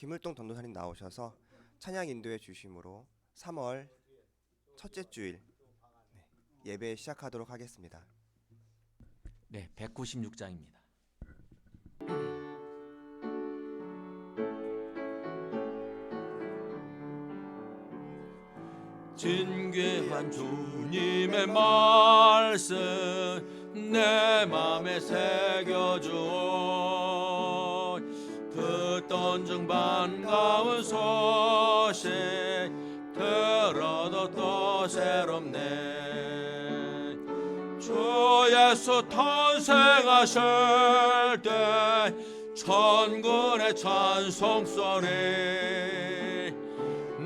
김을동 전도사님 나오셔서 찬양 인도해 주심으로 3월 첫째 주일 예배 시작하도록 하겠습니다. 네, 196장입니다. 진귀한 주님의 말씀 내 맘에 새겨주오. 듣던 중 반가운 소식 들어도 또 새롭네. 주 예수 탄생하실 때 천군의 찬송소리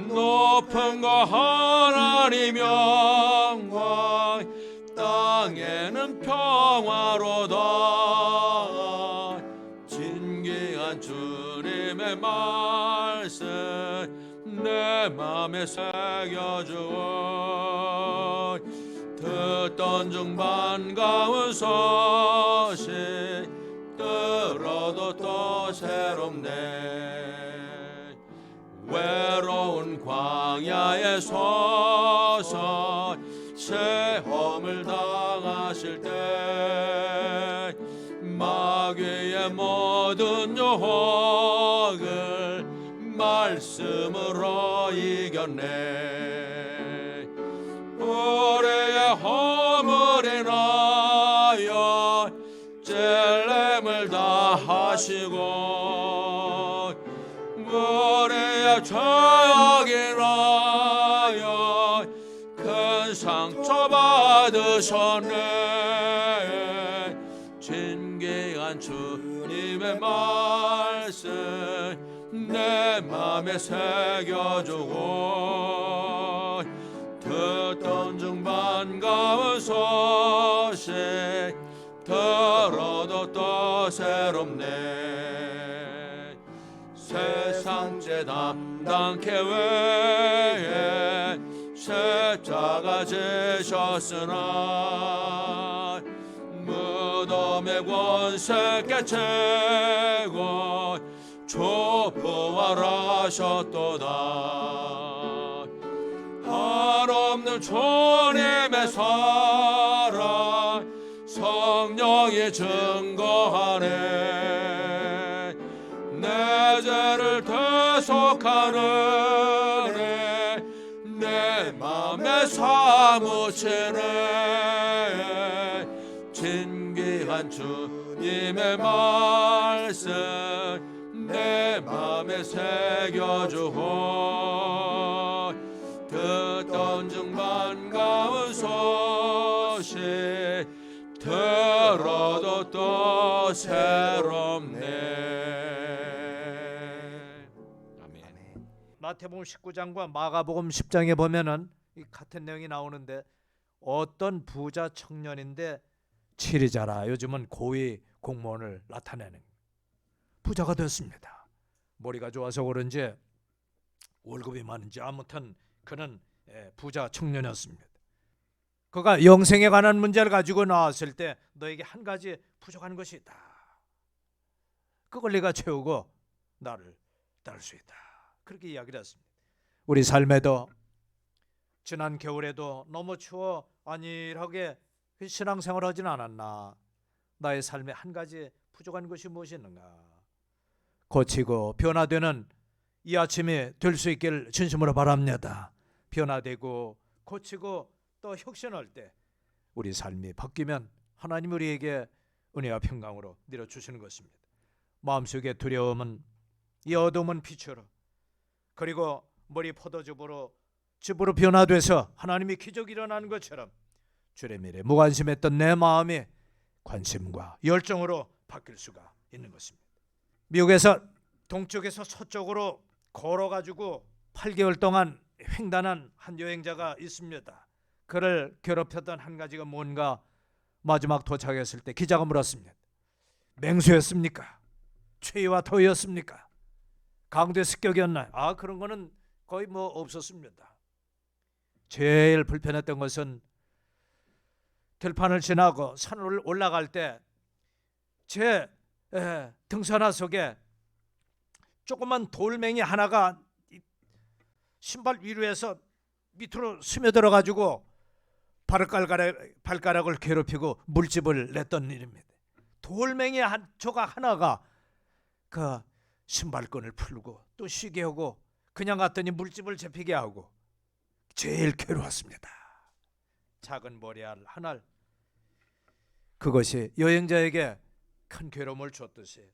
높은 거 하나님 영광 땅에는 평화로다. 진귀한 주님의 말씀 내 맘에 새겨주오. 듣던 중 반가운 소식 들어도 또 새롭네. 외로운 광야에 서서 체험을 당하실 때 마귀의 모든 유혹을 말씀으로 이겼네. 우리의 허물이 나여 찔림을 다 하시고 우리의 죄악이라여 큰 상처 받으셨네. 진귀한 주님의 말씀 내 맘에 새겨주고 듣던 중 반가운 소식 들어도 또 새롭네. 세상죄 담당 계획에 십자가 지셨으나 무덤의 권세 깨치고 주 부활하셨도다. 한없는 주님의 사랑 성령이 증거하네. 내 죄를 대속하느니 내 맘에 사무치네. 진귀한 주님의 말씀 내 맘에 새겨주고 듣던 중 반가운 소식 들어도 또 새롭네. 마태복음 19장과 마가복음 10장에 보면은 이 같은 내용이 나오는데 어떤 부자 청년인데 치리자라 요즘은 고위 공무원을 나타내는 부자가 됐습니다. 머리가 좋아서 그런지 월급이 많은지 아무튼 그는 부자 청년이었습니다. 그가 영생에 관한 문제를 가지고 나왔을 때 너에게 한 가지 부족한 것이 있다. 그걸 네가 채우고 나를 따를 수 있다. 그렇게 이야기를 했습니다. 우리 삶에도 지난 겨울에도 너무 추워 안일하게 신앙생활을 하진 않았나. 나의 삶에 한 가지 부족한 것이 무엇이 있는가. 고치고 변화되는 이 아침이 될 수 있기를 진심으로 바랍니다. 변화되고 고치고 또 혁신할 때 우리 삶이 바뀌면 하나님 우리에게 은혜와 평강으로 내려주시는 것입니다. 마음속의 두려움은 이 어둠은 빛으로 그리고 머리 포도즙으로 즙으로 변화돼서 하나님이 기적이 일어나는 것처럼 주의 미래에 무관심했던 내 마음이 관심과 열정으로 바뀔 수가 있는 것입니다. 미국에서 동쪽에서 서쪽으로 걸어가지고 8개월 동안 횡단한 한 여행자가 있습니다. 그를 괴롭혔던 한 가지가 뭔가 마지막 도착했을 때 기자가 물었습니다. 맹수였습니까? 추위와 더위였습니까? 강도의 습격이었나요? 그런 거는 거의 없었습니다. 제일 불편했던 것은 들판을 지나고 산을 올라갈 때 제 등산화 속에 조그만 돌멩이 하나가 신발 위로에서 밑으로 스며들어 가지고 발가락을 괴롭히고 물집을 냈던 일입니다. 돌멩이 한 조각 하나가 그 신발끈을 풀고 또 쉬게 하고 그냥 갔더니 물집을 잡히게 하고 제일 괴로웠습니다. 작은 머리알 하나, 그것이 여행자에게 큰 괴로움을 줬듯이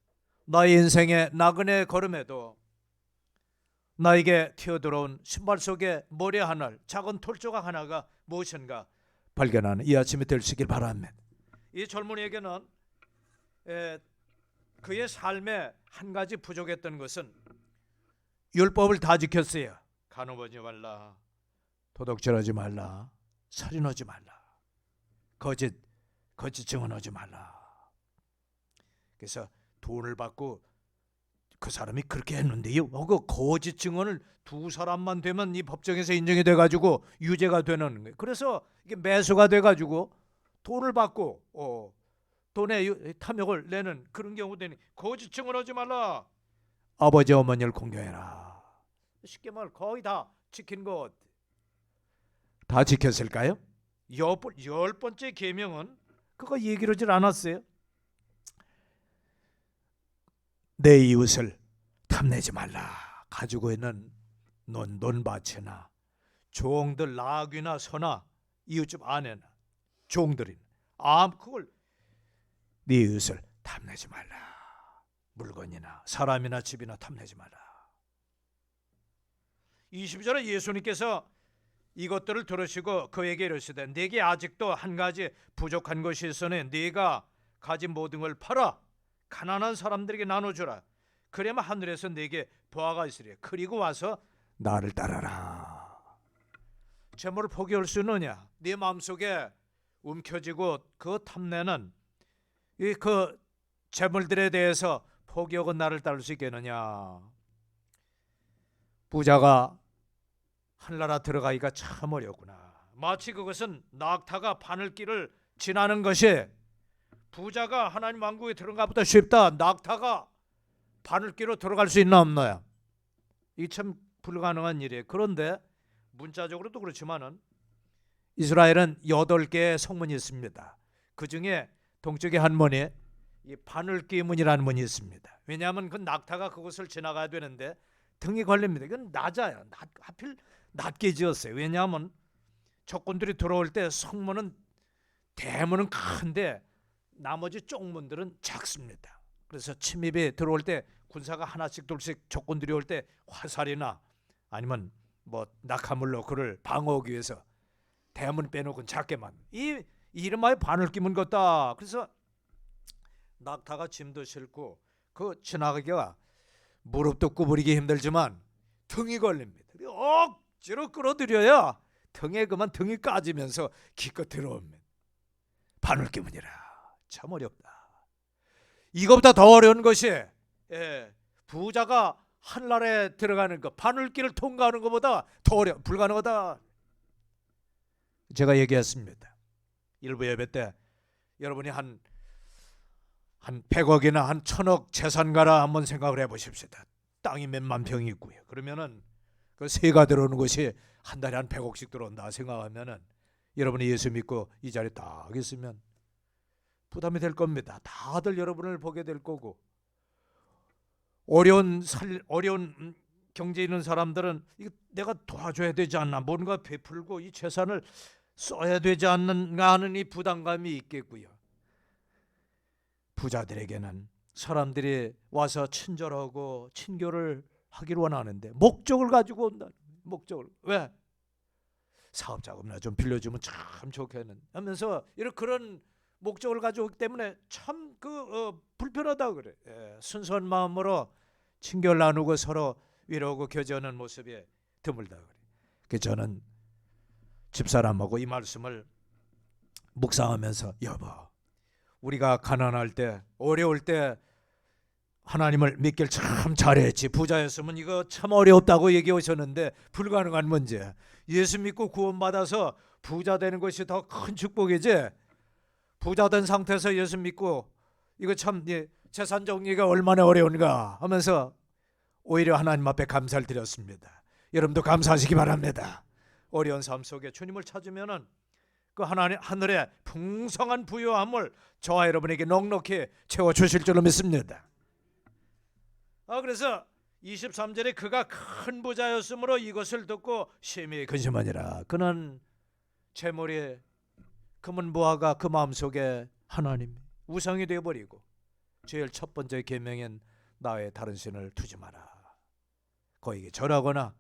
나의 인생의 나그네 걸음에도 나에게 튀어들어온 신발 속에 모래 하나, 작은 돌조각 하나가 무엇인가 발견하는 이 아침이 되시길 바랍니다. 이 젊은이에게는 그의 삶에 한 가지 부족했던 것은 율법을 다 지켰어요. 간음하지 말라, 도둑질하지 말라, 살인하지 말라, 거짓 증언하지 말라. 그래서 돈을 받고 그 사람이 그렇게 했는데요. 그 거짓 증언을 두 사람만 되면 이 법정에서 인정이 돼가지고 유죄가 되는 거예요. 그래서 이게 매수가 돼가지고 돈을 받고 돈의 탐욕을 내는 그런 경우 되니 거짓 증언하지 말라. 아버지 어머니를 공경해라. 쉽게 말 거의 다 지킨 것. 다 지켰을까요? 열 번째 계명은 그거 얘기를 하질 않았어요. 내 이웃을 탐내지 말라. 가지고 있는 논밭이나 종들 나귀나 소나 이웃집 아내나 종들이 그걸 네 이웃을 탐내지 말라. 물건이나 사람이나 집이나 탐내지 말라. 22절에 예수님께서 이것들을 들으시고 그에게 이르시되 네게 아직도 한 가지 부족한 것이 있으니 네가 가진 모든 걸 팔아 가난한 사람들에게 나눠주라. 그래야만 하늘에서 네게 보화가 있으리라. 그리고 와서 나를 따라라. 재물을 포기할 수 있느냐? 네 마음속에 움켜쥐고 그 탐내는 그 재물들에 대해서 포기하고 나를 따를 수 있겠느냐? 부자가 하늘나라 들어가기가 참 어렵구나. 마치 그것은 낙타가 바늘길을 지나는 것이 부자가 하나님 왕국에 들어가 보다 쉽다. 낙타가 바늘길로 들어갈 수 있나 없나요? 이게 참 불가능한 일이에요. 그런데 문자적으로도 그렇지만은 이스라엘은 8개의 성문이 있습니다. 그 중에 동쪽의 한 문이 이 바늘길 문이라는 문이 있습니다. 왜냐하면 그 낙타가 그곳을 지나가야 되는데 등이 걸립니다. 이건 낮아요. 하필 낮게 지었어요. 왜냐하면 적군들이 들어올 때 성문은 대문은 큰데 나머지 쪽문들은 작습니다. 그래서 침입이 들어올 때 군사가 하나씩 둘씩 적군들이 올 때 화살이나 아니면 뭐 낙하물로 그를 방어하기 위해서 대문 빼놓고 작게만 이 이름하여 바늘기문 같다. 그래서 낙타가 짐도 싣고 그 지나가기가 무릎도 구부리기 힘들지만 등이 걸립니다. 억지로 끌어들여야 등에 그만 등이 까지면서 기껏 들어옵니다. 바늘기문이라 참 어렵다. 이거보다 더 어려운 것이 부자가 한나라에 들어가는 것, 바늘길을 통과하는 것보다 더 불가능하다. 제가 얘기했습니다. 일부 예배 때 여러분이 한 100억이나 한 1000억 재산가라 한번 생각을 해보십시다. 땅이 몇만 평이 있고요. 그러면은 그 세가 들어오는 것이 한 달에 한 100억씩 들어온다 생각하면은 여러분이 예수 믿고 이 자리에 딱 있으면 부담이 될 겁니다. 다들 여러분을 보게 될 거고 어려운 경제 있는 사람들은 이거 내가 도와줘야 되지 않나, 뭔가 베풀고 이 재산을 써야 되지 않는가 하는 이 부담감이 있겠고요. 부자들에게는 사람들이 와서 친절하고 친교를 하기를 원하는데 목적을 가지고 온다. 목적을 왜? 사업 자금이나 좀 빌려주면 참 좋겠는 하면서 이런 그런 목적을 가지고 오기 때문에 참 불편하다 그래. 순수한 마음으로 친교를 나누고 서로 위로하고 교제하는 모습이 드물다 그래. 그래서 저는 집사람하고 이 말씀을 묵상하면서 여보, 우리가 가난할 때 어려울 때 하나님을 믿길 참 잘했지. 부자였으면 이거 참 어렵다고 얘기하셨는데 불가능한 문제. 예수 믿고 구원받아서 부자 되는 것이 더 큰 축복이지. 부자 된 상태에서 예수 믿고 이거 참 재산 정리가 얼마나 어려운가 하면서 오히려 하나님 앞에 감사를 드렸습니다. 여러분도 감사하시기 바랍니다. 어려운 삶 속에 주님을 찾으면은 그 하나님 하늘의 풍성한 부요함을 저와 여러분에게 넉넉히 채워 주실 줄로 믿습니다. 그래서 23절에 그가 큰 부자였으므로 이것을 듣고 심히 근심하니라. 그는 재물이 금은보화가 그 마음속에 하나님 우상이 되어버리고 제일 첫 번째 계명인 나 외에 다른 신을 두지 마라. 거에게 절하거나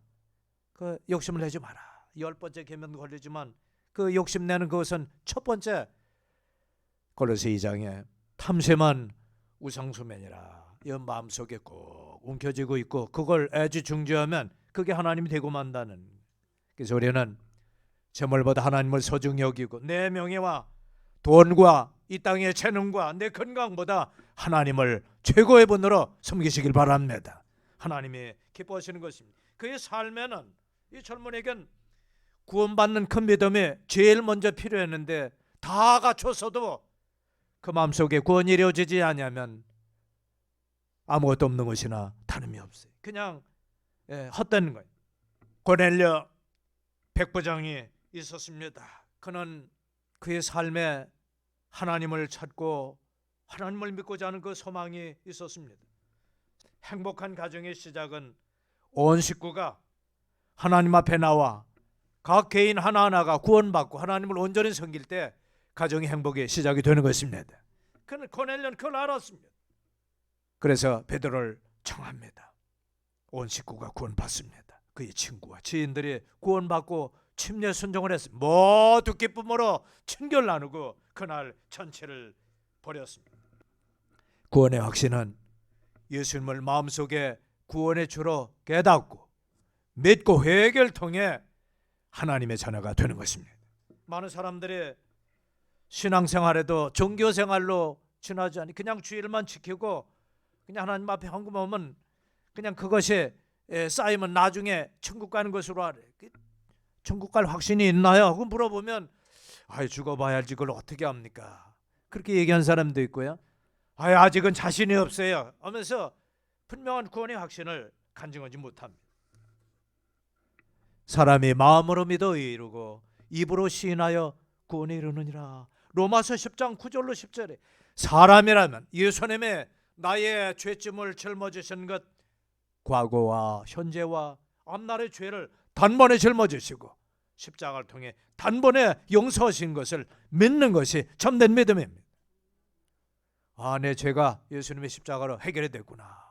그 욕심을 내지 마라. 10번째 계명도 걸리지만 그 욕심내는 그것은 첫 번째 골로새 2장에 탐심한 우상숭배니라. 이 마음속에 꼭 움켜쥐고 있고 그걸 애지중지하면 그게 하나님이 되고 만다는. 그래서 우리는 재물보다 하나님을 소중히 여기고 내 명예와 돈과 이 땅의 재능과 내 건강보다 하나님을 최고의 분으로 섬기시길 바랍니다. 하나님이 기뻐하시는 것입니다. 그의 삶에는 이 젊은이에겐 구원받는 큰 믿음이 제일 먼저 필요했는데 다 갖춰서도 그 마음속에 구원이 이루어지지 않으면 아무것도 없는 것이나 다름이 없어요. 그냥 헛되는 거예요. 고넬료 백부장이 있었습니다. 그는 그의 삶에 하나님을 찾고 하나님을 믿고자 하는 그 소망이 있었습니다. 행복한 가정의 시작은 온 식구가 하나님 앞에 나와 각 개인 하나하나가 구원받고 하나님을 온전히 섬길 때 가정의 행복의 시작이 되는 것입니다. 그는 고넬료는 그걸 알았습니다. 그래서 베드로를 청합니다. 온 식구가 구원받습니다. 그의 친구와 지인들이 구원받고 침례 순종을 했습니다. 모두 기쁨으로 친교를 나누고 그날 전체를 버렸습니다. 구원의 확신은 예수님을 마음속에 구원의 주로 깨닫고 믿고 회개를 통해 하나님의 자녀가 되는 것입니다. 많은 사람들이 신앙생활에도 종교생활로 지나지 않니 그냥 주일만 지키고 그냥 하나님 앞에 헌금하면 그냥 그것이 쌓이면 나중에 천국 가는 것으로 알아요. 천국 갈 확신이 있나요? 하고 물어보면 죽어봐야지 그걸 어떻게 합니까? 그렇게 얘기한 사람도 있고요. 아직은 자신이 없어요 하면서 분명한 구원의 확신을 간증하지 못합니다. 사람이 마음으로 믿어 이루고 입으로 시인하여 구원에 이르느니라. 로마서 10장 9절로 10절에 사람이라면 예수님의 나의 죄짐을 짊어지신 것 과거와 현재와 앞날의 죄를 단번에 짊어지시고 십자가를 통해 단번에 용서하신 것을 믿는 것이 참된 믿음입니다. 내 죄가 예수님의 십자가로 해결이 됐구나.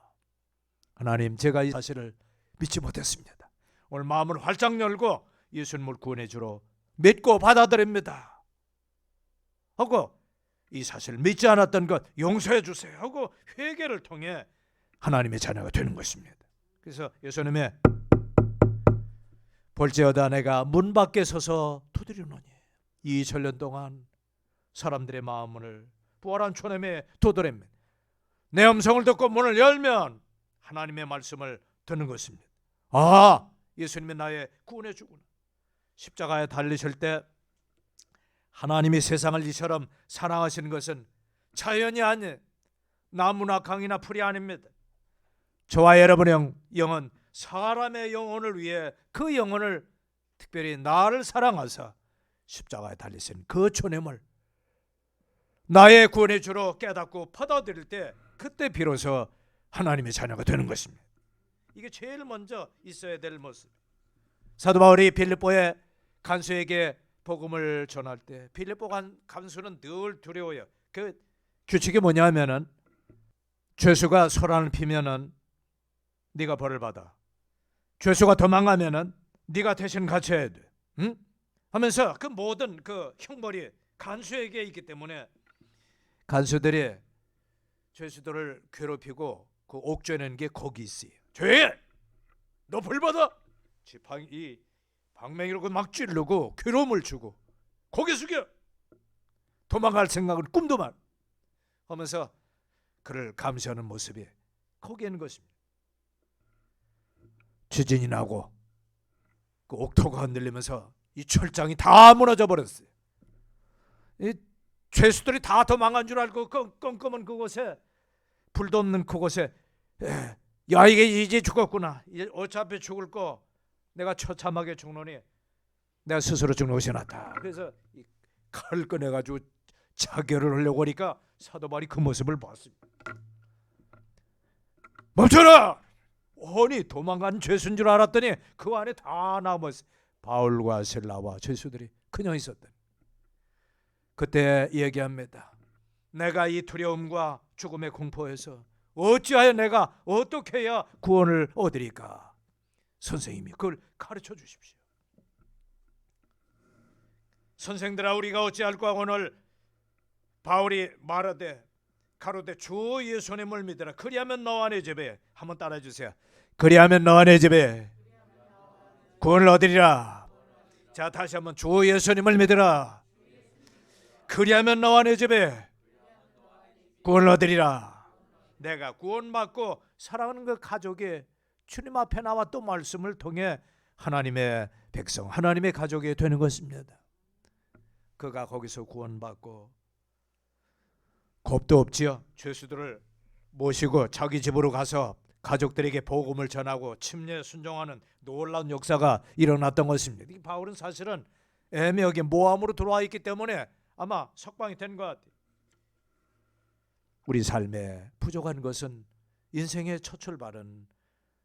하나님, 제가 이 사실을 믿지 못했습니다. 오늘 마음을 활짝 열고 예수님을 구원해 주러 믿고 받아들입니다 하고 이 사실을 믿지 않았던 것 용서해 주세요 하고 회개를 통해 하나님의 자녀가 되는 것입니다. 그래서 예수님의 볼지어다 내가 문 밖에 서서 두드리노니 2000년 동안 사람들의 마음을 부활한 주님의 두드립니다. 내 음성을 듣고 문을 열면 하나님의 말씀을 듣는 것입니다. 예수님이 나의 구원해 주구나. 십자가에 달리실 때 하나님이 세상을 이처럼 사랑하시는 것은 자연이 아닌 나무나 강이나 풀이 아닙니다. 저와 여러분의 영은 사람의 영혼을 위해 그 영혼을 특별히 나를 사랑하사 십자가에 달리신 그 주님을 나의 구원의 주로 깨닫고 받아들일 때 그때 비로소 하나님의 자녀가 되는 것입니다. 이게 제일 먼저 있어야 될 모습. 사도 바울이 빌립보의 간수에게 복음을 전할 때 빌립보 간수는 늘 두려워요. 그 규칙이 뭐냐면은 죄수가 소란을 피면은 네가 벌을 받아. 죄수가 도망가면은 네가 대신 갇혀야 돼. 응? 하면서 그 모든 그 형벌이 간수에게 있기 때문에 간수들이 죄수들을 괴롭히고 그 옥죄는 게 거기 있어요. 죄! 너 벌 받아! 이 방맹이로 막 찌르고 괴로움을 주고 고개 숙여! 도망갈 생각은 꿈도 말 하면서 그를 감시하는 모습이 거기에 있는 것입니다. 지진이 나고 그 옥토가 흔들리면서 이 철장이 다 무너져 버렸어요. 이 죄수들이 다 도망간 줄 알고 껌껌한 그곳에 불도 없는 그곳에 야, 이게 이제 죽었구나. 이제 어차피 죽을 거 내가 처참하게 죽노니 내가 스스로 죽는 것이 낫다. 그래서 이 칼을 꺼내가지고 자결을 하려고 하니까 사도 바울이 그 모습을 봤습니다. 멈춰라! 아니, 도망간 죄수인 줄 알았더니 그 안에 다 남았어요. 바울과 실라와 죄수들이 그냥 있었다. 그때 얘기합니다. 내가 이 두려움과 죽음의 공포에서 어찌하여 내가 어떻게 해야 구원을 얻으리까? 선생님이 그걸 가르쳐 주십시오. 선생들아, 우리가 어찌할까? 오늘 바울이 말하되 가로되 주 예수님을 믿으라. 그리하면 너와 내 집에, 한번 따라해 주세요. 그리하면 너와 내 집에 구원을 얻으리라. 자, 다시 한번 주 예수님을 믿으라. 그리하면 너와 내 집에 구원을 얻으리라. 내가 구원받고 사랑하는 그 가족이 주님 앞에 나와 또 말씀을 통해 하나님의 백성, 하나님의 가족이 되는 것입니다. 그가 거기서 구원받고 겁도 없지요. 죄수들을 모시고 자기 집으로 가서 가족들에게 복음을 전하고 침례에 순종하는 놀라운 역사가 일어났던 것입니다. 이 바울은 사실은 애매하게 모함으로 들어와 있기 때문에 아마 석방이 된 것 같아요. 우리 삶에 부족한 것은 인생의 첫 출발은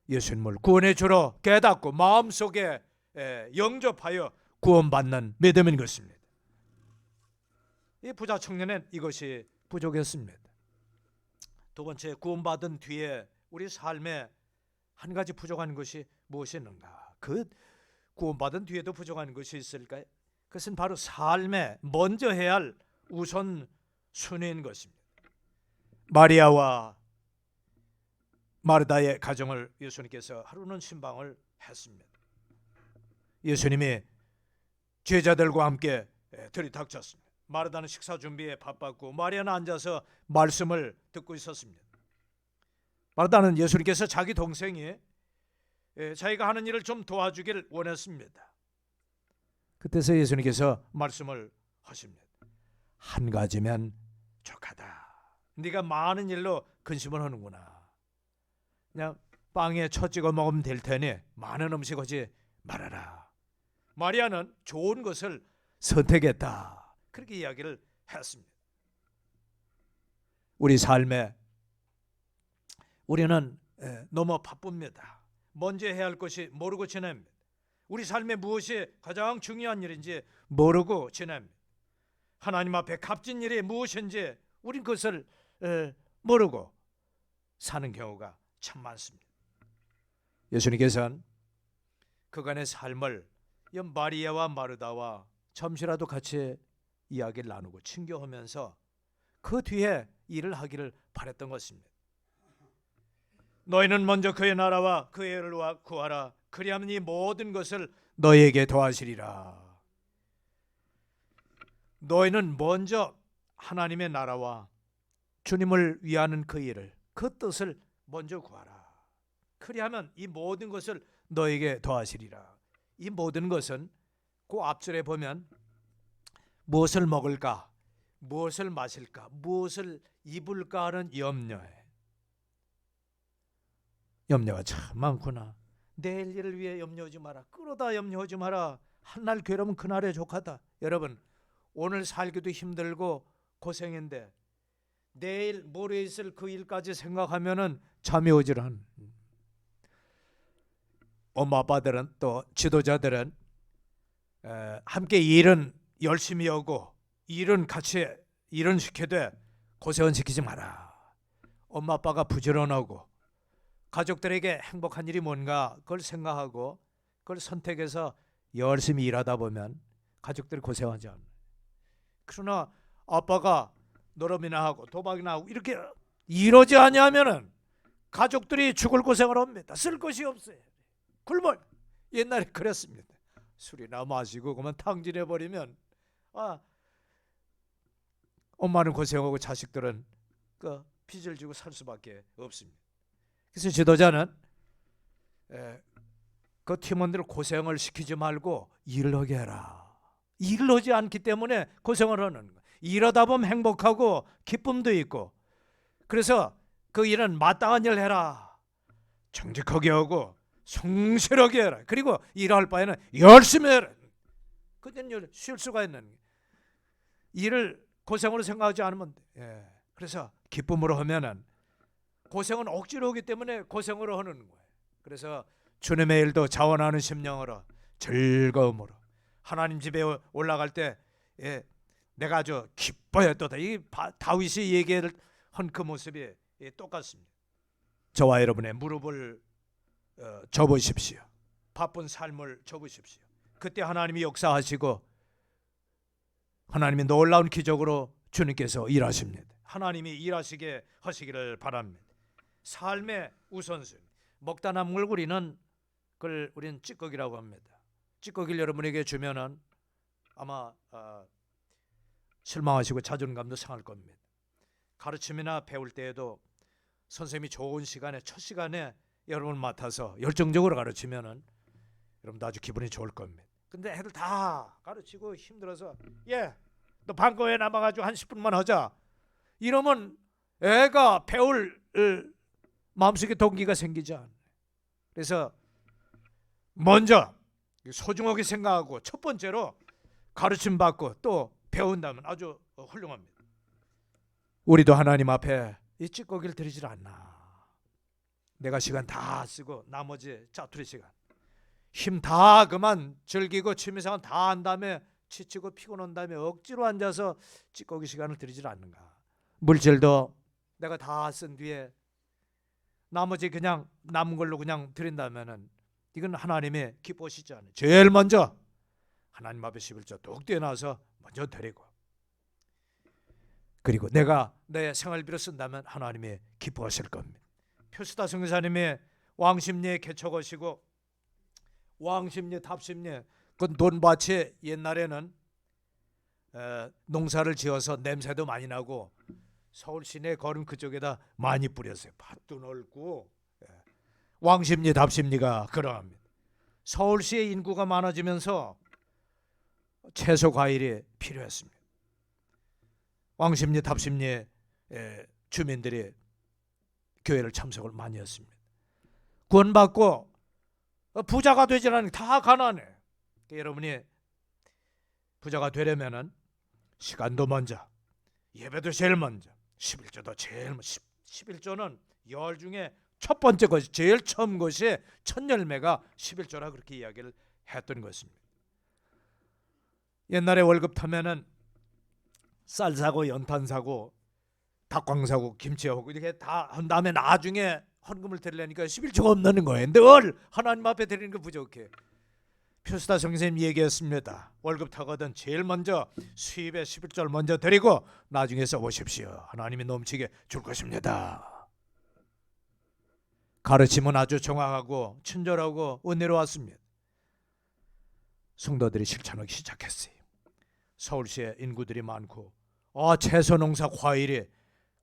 예수님을 구원의 주로 깨닫고 마음속에 영접하여 구원받는 믿음인 것입니다. 이 부자 청년은 이것이 부족했습니다. 두 번째, 구원받은 뒤에 우리 삶에 한 가지 부족한 것이 무엇이 있는가? 그 구원받은 뒤에도 부족한 것이 있을까요? 그것은 바로 삶에 먼저 해야 할 우선 순위인 것입니다. 마리아와 마르다의 가정을 예수님께서 하루는 신방을 했습니다. 예수님이 제자들과 함께 들이닥쳤습니다. 마르다는 식사 준비에 바빴고 마리아는 앉아서 말씀을 듣고 있었습니다. 마르다는 예수님께서 자기 동생이 자기가 하는 일을 좀 도와주길 원했습니다. 그때서 예수님께서 말씀을 하십니다. 한 가지면 족하다. 네가 많은 일로 근심을 하는구나. 그냥 빵에 쳐 찍어 먹으면 될 테니 많은 음식 하지 말아라. 마리아는 좋은 것을 선택했다. 그렇게 이야기를 했습니다. 우리 삶에 우리는 너무 바쁩니다. 먼저 해야 할 것이 모르고 지냅니다. 우리 삶에 무엇이 가장 중요한 일인지 모르고 지냅니다. 하나님 앞에 값진 일이 무엇인지 우린 그것을 모르고 사는 경우가 참 많습니다. 예수님께서는 그간의 삶을 마리아와 마르다와 잠시라도 같이 이야기를 나누고 친교하면서 그 뒤에 일을 하기를 바랬던 것입니다. 너희는 먼저 그의 나라와 그의 의를 구하라. 그리하면 이 모든 것을 너희에게 더하시리라. 너희는 먼저 하나님의 나라와 주님을 위하는 그 일을, 그 뜻을 먼저 구하라. 그리하면 이 모든 것을 너희에게 더하시리라. 이 모든 것은 그 앞절에 보면 무엇을 먹을까, 무엇을 마실까, 무엇을 입을까 하는 염려가 참 많구나. 내일 일을 위해 염려하지 마라. 끌어다 염려하지 마라. 한날 괴로우면 그날에 족하다. 여러분, 오늘 살기도 힘들고 고생인데 내일 모레 있을 그 일까지 생각하면은 잠이 오질 않아. 엄마 아빠들은 또 지도자들은 함께 일은 열심히 하고 일은 같이 일은 시켜도 고생은 시키지 마라. 엄마 아빠가 부지런하고 가족들에게 행복한 일이 뭔가 그걸 생각하고 그걸 선택해서 열심히 일하다 보면 가족들이 고생하지 않아요. 그러나 아빠가 노름이나 하고 도박이나 하고 이렇게 이러지 아니하면은 가족들이 죽을 고생을 합니다. 쓸 것이 없어요. 굶어. 옛날에 그랬습니다. 술이나 마시고 그만 탕진해 버리면 엄마는 고생하고 자식들은 그 빚을 지고 살 수밖에 없습니다. 그래서 지도자는 그 팀원들을 고생을 시키지 말고 일을 하게 해라. 일을 하지 않기 때문에 고생을 하는 거예요. 일하다 보면 행복하고 기쁨도 있고, 그래서 그 일은 마땅한 일을 해라. 정직하게 하고 성실하게 해라. 그리고 일할 바에는 열심히 해라. 그땐 쉴 수가 있는 일을 고생으로 생각하지 않으면 돼. 예. 그래서 기쁨으로 하면은 고생은 억지로 하기 때문에 고생으로 하는 거예요. 그래서 주님의 일도 자원하는 심령으로 즐거움으로 하나님 집에 올라갈 때 내가 아주 기뻐했도다. 이 다윗이 얘기한 그 모습이 똑같습니다. 저와 여러분의 무릎을 접으십시오. 바쁜 삶을 접으십시오. 그때 하나님이 역사하시고 하나님이 놀라운 기적으로 주님께서 일하십니다. 하나님이 일하시게 하시기를 바랍니다. 삶의 우선순위. 먹다 남은 걸 그걸 우리는 찌꺼기라고 합니다. 찌꺼기를 여러분에게 주면은 아마 실망하시고 자존감도 상할 겁니다. 가르침이나 배울 때에도 선생님이 좋은 시간에 첫 시간에 여러분을 맡아서 열정적으로 가르치면은 여러분도 아주 기분이 좋을 겁니다. 근데 애들 다 가르치고 힘들어서 너 방과후에 남아가지고 한 10분만 하자 이러면 애가 배울 마음속에 동기가 생기지 않아요. 그래서 먼저 소중하게 생각하고 첫 번째로 가르침 받고 또 배운다면 아주 훌륭합니다. 우리도 하나님 앞에 이 찌꺼기를 드리질 않나. 내가 시간 다 쓰고 나머지 짜투리 시간 힘 다 그만 즐기고 취미생활 다 한 다음에 지치고 피곤한 다음에 억지로 앉아서 찌꺼기 시간을 드리질 않는가. 물질도 내가 다 쓴 뒤에 나머지 그냥 남은 걸로 그냥 드린다면은 이건 하나님이 기뻐하시지 않아요. 제일 먼저 하나님 앞에 11조 뚝 떼어놔서 먼저 드리고 그리고 내가 내 생활비로 쓴다면 하나님이 기뻐하실 겁니다. 표스다 선교사님이 왕십리에 개척하시고 왕십리 답십리 그 돈밭이 옛날에는 농사를 지어서 냄새도 많이 나고 서울 시내 걸은 그쪽에다 많이 뿌렸어요. 밭도 넓고 왕십리 답십리가 그러합니다. 서울시의 인구가 많아지면서 채소 과일이 필요했습니다. 왕십리 답십리 주민들이 교회를 참석을 많이 했습니다. 구원받고 부자가 되지 않으니 다 가난해. 여러분이 부자가 되려면은 시간도 먼저, 예배도 제일 먼저, 11조도 제일 먼저. 11조는 열 중에 첫 번째 것이 제일 처음 것이 첫 열매가 11조라 그렇게 이야기를 했던 것입니다. 옛날에 월급 타면은 쌀 사고 연탄 사고 닭광 사고 김치 하고 이렇게 다 한 다음에 나중에 헌금을 드리려니까 11조가 없는 거예요. 늘 하나님 앞에 드리는 게 부족해. 표스다 선생님 얘기했습니다. 월급 타거든 제일 먼저 수입의 11조를 먼저 드리고 나중에 써보십시오. 하나님이 넘치게 줄 것입니다. 가르침은 아주 정확하고 친절하고 은혜로웠습니다. 성도들이 실천하기 시작했어요. 서울시에 인구들이 많고 채소 농사 과일이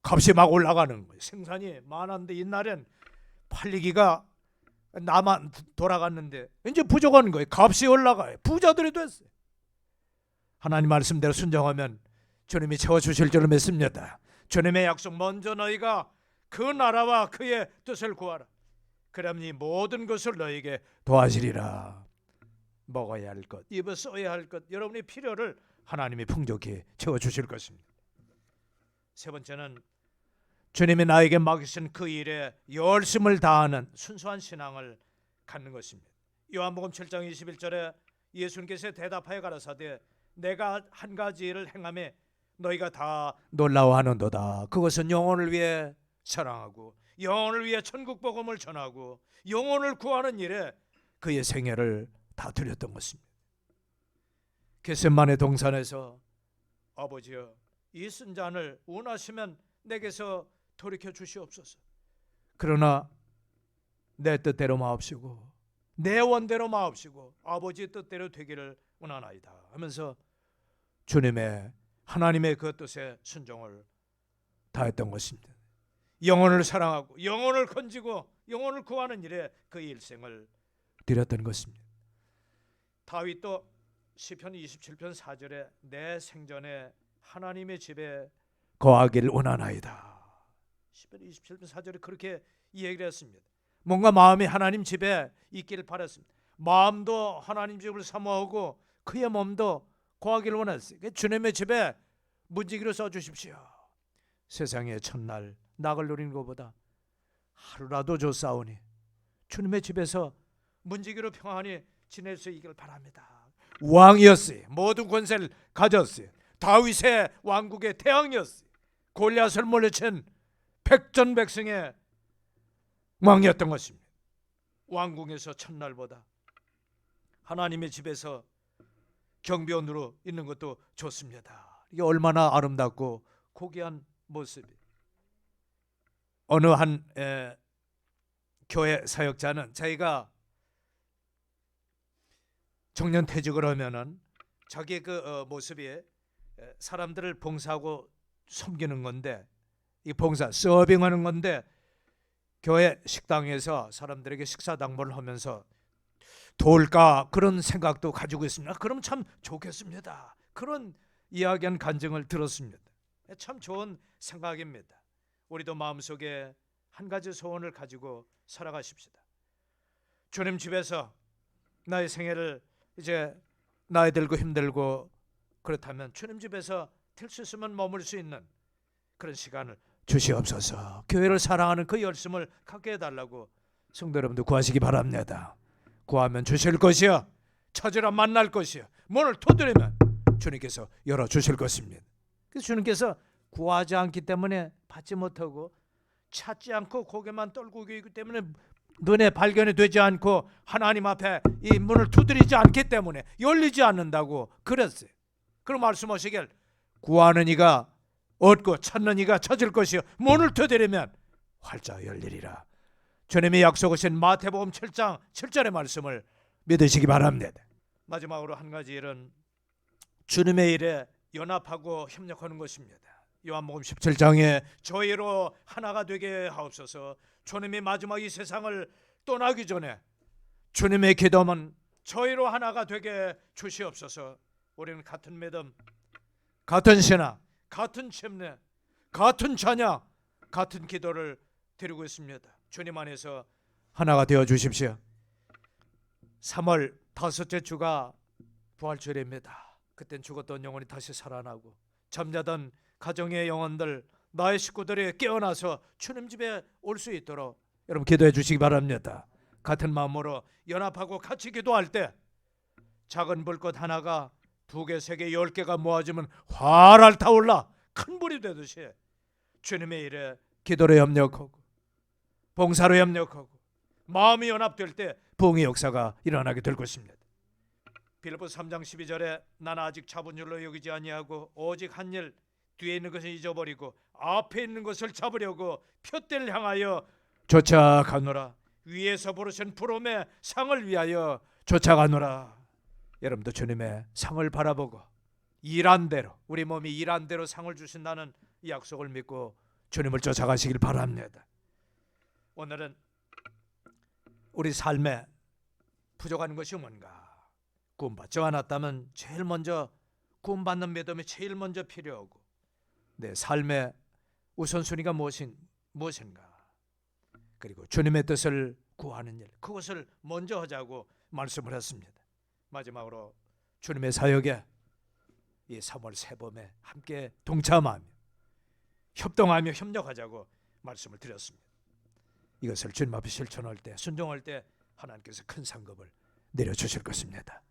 값이 막 올라가는 거예요. 생산이 많았는데 옛날엔 팔리기가 나만 돌아갔는데 이제 부족한 거예요. 값이 올라가요. 부자들이 됐어요. 하나님 말씀대로 순종하면 주님이 채워주실 줄을 믿습니다. 주님의 약속 먼저 너희가 그 나라와 그의 뜻을 구하라. 그러면 이 모든 것을 너희에게 도와주리라. 먹어야 할 것, 입에 써야 할 것, 여러분의 필요를 하나님이 풍족히 채워주실 것입니다. 세 번째는 주님이 나에게 맡기신 그 일에 열심을 다하는 순수한 신앙을 갖는 것입니다. 요한복음 7장 21절에 예수님께서 대답하여 가라사대 내가 한 가지 일을 행하며 너희가 다 놀라워하는도다. 그것은 영혼을 위해 사랑하고 영혼을 위해 천국 복음을 전하고 영혼을 구하는 일에 그의 생애를 다 드렸던 것입니다. 겟세마네 동산에서 아버지여 이 쓴 잔을 원하시면 내게서 돌이켜 주시옵소서. 그러나 내 뜻대로 마옵시고 내 원대로 마옵시고 아버지의 뜻대로 되기를 원하나이다 하면서 주님의 하나님의 그 뜻에 순종을 다했던 것입니다. 영혼을 사랑하고 영혼을 건지고 영혼을 구하는 일에 그 일생을 드렸던 것입니다. 다윗도 시편 27편 4절에 내 생전에 하나님의 집에 거하기를 원하나이다. 시편 27편 4절에 그렇게 얘기를 했습니다. 뭔가 마음이 하나님 집에 있기를 바랐습니다. 마음도 하나님 집을 사모하고 그의 몸도 거하기를 원했어요. 주님의 집에 문지기로 써주십시오. 세상의 첫날 낙을 누리는 것보다 하루라도 좋사오니 주님의 집에서 문지기로 평안히 지낼 수 있기를 바랍니다. 왕이었어요. 모든 권세를 가졌어요. 다윗의 왕국의 태양이었어요. 골리앗을 물리친 백전백승의 왕이었던 것입니다. 왕궁에서 첫날보다 하나님의 집에서 경비원으로 있는 것도 좋습니다. 이게 얼마나 아름답고 고귀한 모습이. 어느 한 교회 사역자는 자기가 정년퇴직을 하면은 자기의 그 모습이 사람들을 봉사하고 섬기는 건데, 이 봉사 서빙하는 건데, 교회 식당에서 사람들에게 식사 당번을 하면서 도울까 그런 생각도 가지고 있습니다. 그럼 참 좋겠습니다. 그런 이야기한 간증을 들었습니다. 참 좋은 생각입니다. 우리도 마음속에 한 가지 소원을 가지고 살아가십시다. 주님 집에서 나의 생애를 이제 나이 들고 힘들고 그렇다면 주님 집에서 될 수 있으면 머물 수 있는 그런 시간을 주시옵소서. 교회를 사랑하는 그 열심을 갖게 해달라고 성도 여러분들 구하시기 바랍니다. 구하면 주실 것이요, 찾으라 만날 것이요, 문을 두드리면 주님께서 열어주실 것입니다. 그래서 주님께서 구하지 않기 때문에 받지 못하고, 찾지 않고 고개만 떨고 있기 때문에 눈에 발견이 되지 않고, 하나님 앞에 이 문을 두드리지 않기 때문에 열리지 않는다고 그랬어요. 그럼 말씀하시길 구하는 이가 얻고 찾는 이가 찾을 것이요 문을 두드리면 활짝 열리리라. 주님이 약속하신 마태복음 7장 7절의 말씀을 믿으시기 바랍니다. 마지막으로 한 가지 일은 주님의 일에 연합하고 협력하는 것입니다. 요한복음 17장에 저희로 하나가 되게 하옵소서. 주님이 마지막 이 세상을 떠나기 전에 주님의 기도는 저희로 하나가 되게 주시옵소서. 우리는 같은 믿음, 같은 신앙, 같은 침례, 같은 찬양, 같은 기도를 드리고 있습니다. 주님 안에서 하나가 되어 주십시오. 3월 다섯째 주가 부활주일입니다. 그땐 죽었던 영혼이 다시 살아나고 잠자던 가정의 영혼들, 나의 식구들이 깨어나서 주님 집에 올 수 있도록 여러분 기도해 주시기 바랍니다. 같은 마음으로 연합하고 같이 기도할 때 작은 불꽃 하나가 2개, 3개, 10개가 모아지면 활활 타올라 큰 불이 되듯이 주님의 일에 기도로 협력하고 봉사로 협력하고 마음이 연합될 때 부흥의 역사가 일어나게 될 것입니다. 빌립보서 3장 12절에 나는 아직 잡은 줄로 여기지 아니하고 오직 한 일, 뒤에 있는 것을 잊어버리고 앞에 있는 것을 잡으려고 표대를 향하여 쫓아가노라. 위에서 부르신 부름의 상을 위하여 쫓아가노라. 여러분도 주님의 상을 바라보고 일한 대로, 우리 몸이 일한 대로 상을 주신다는 이 약속을 믿고 주님을 쫓아가시길 바랍니다. 오늘은 우리 삶에 부족한 것이 뭔가, 구원받지 않았다면 제일 먼저 구원받는 믿음이 제일 먼저 필요하고 내 삶의 우선순위가 무엇인가, 그리고 주님의 뜻을 구하는 일, 그것을 먼저 하자고 말씀을 했습니다. 마지막으로 주님의 사역에 이 3월 새봄에 함께 동참하며 협동하며 협력하자고 말씀을 드렸습니다. 이것을 주님 앞에 실천할 때, 순종할 때 하나님께서 큰 상급을 내려주실 것입니다.